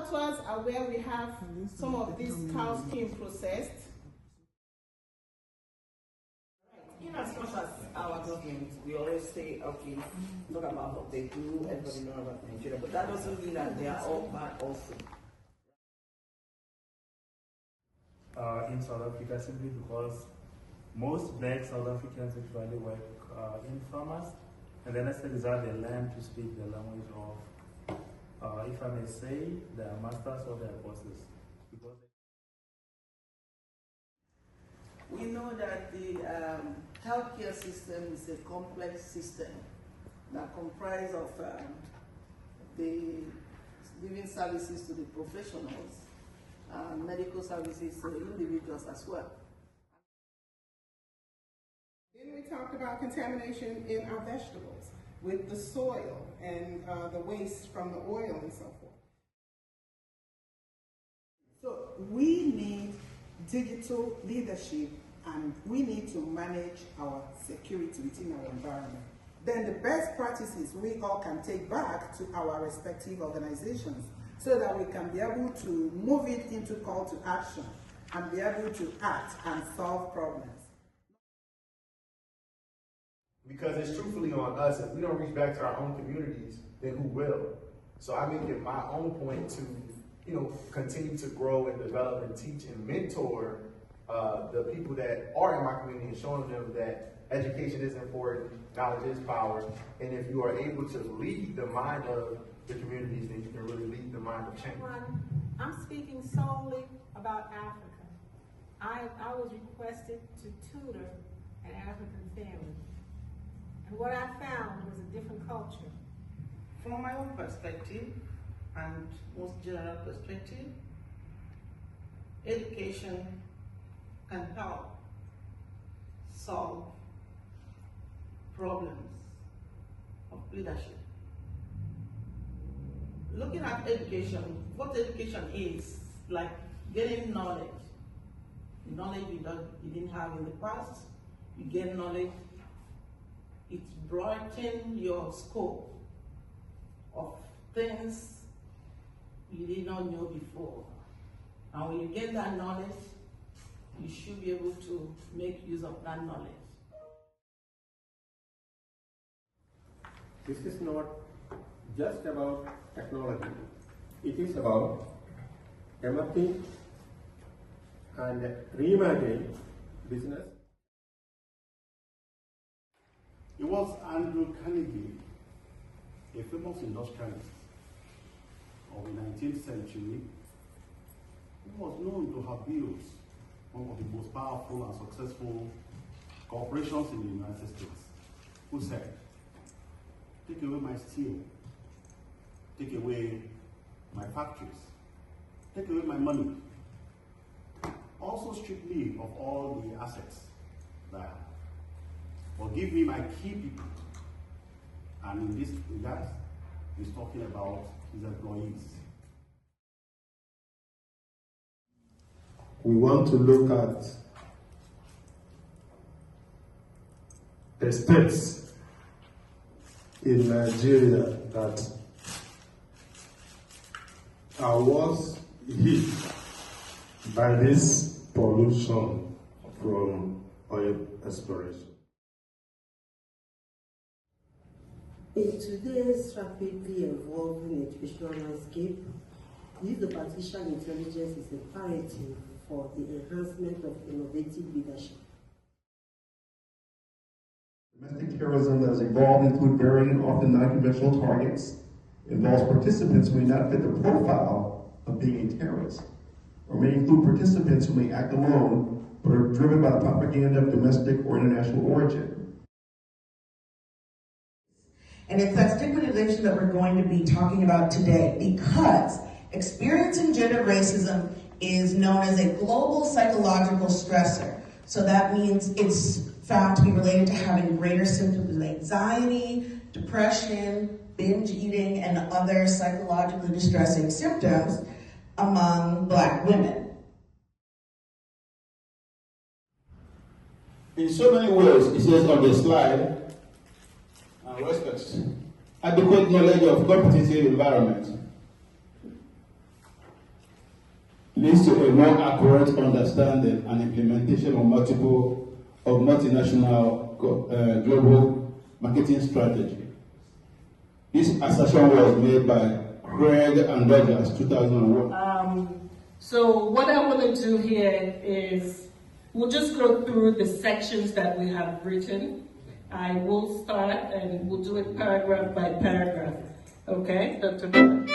abattoirs are where we have some of these cow skin processed. In as much as our government, we always say, okay, talk about what they do, everybody knows about Nigeria, but that doesn't mean that they are all bad also. In South Africa, simply because most black South Africans actually work in farmers, and then as a result they learn to speak the language of, if I may say, their masters or their bosses. Because we know that the healthcare system is a complex system that comprises of the giving services to the professionals and medical services to the individuals as well. Then we talked about contamination in our vegetables with the soil and the waste from the oil and so forth. So we need digital leadership, and we need to manage our security within our environment. Then the best practices we all can take back to our respective organizations so that we can be able to move it into call to action and be able to act and solve problems. Because it's truthfully on us. If we don't reach back to our own communities, then who will? So I make it my own point to, continue to grow and develop and teach and mentor the people that are in my community and showing them that education is important, knowledge is power, and if you are able to lead the mind of the communities, then you can really lead the mind of change. I'm speaking solely about Africa. I was requested to tutor an African family, and what I found was a different culture. From my own perspective, and most general perspective, education can help solve problems of leadership. Looking at education, what education is, like getting knowledge. Knowledge you didn't have in the past, you get knowledge, it broadens your scope of things you did not know before. And when you get that knowledge, you should be able to make use of that knowledge. This is not just about technology. It is about empathy and reimagine business. It was Andrew Carnegie, a famous industrialist of the 19th century, who was known to have built one of the most powerful and successful corporations in the United States, who said, take away my steel, take away my factories, take away my money, also strip me of all the assets that I have, but give me my key people. And in this regard, he's talking about his employees. We want to look at the states in Nigeria that are worse hit by this pollution from oil exploration. In today's rapidly evolving educational landscape, the use of artificial intelligence is imperative for the enhancement of innovative leadership. Domestic terrorism that has evolved include varying and often non-conventional targets, involves participants who may not fit the profile of being a terrorist, or may include participants who may act alone but are driven by the propaganda of domestic or international origin. And it's that stigmatization that we're going to be talking about today, because experiencing gender racism is known as a global psychological stressor. So that means it's found to be related to having greater symptoms of anxiety, depression, binge eating, and other psychologically distressing symptoms among Black women. In so many ways, it says on the slide, respects, adequate knowledge of competitive environment. leads to a more accurate understanding and implementation of multinational global marketing strategy. This assertion was made by Craig and Rogers, 2001. So what I want to do here is, we'll just go through the sections that we have written. I will start and we'll do it paragraph by paragraph. Okay, Dr. Miller?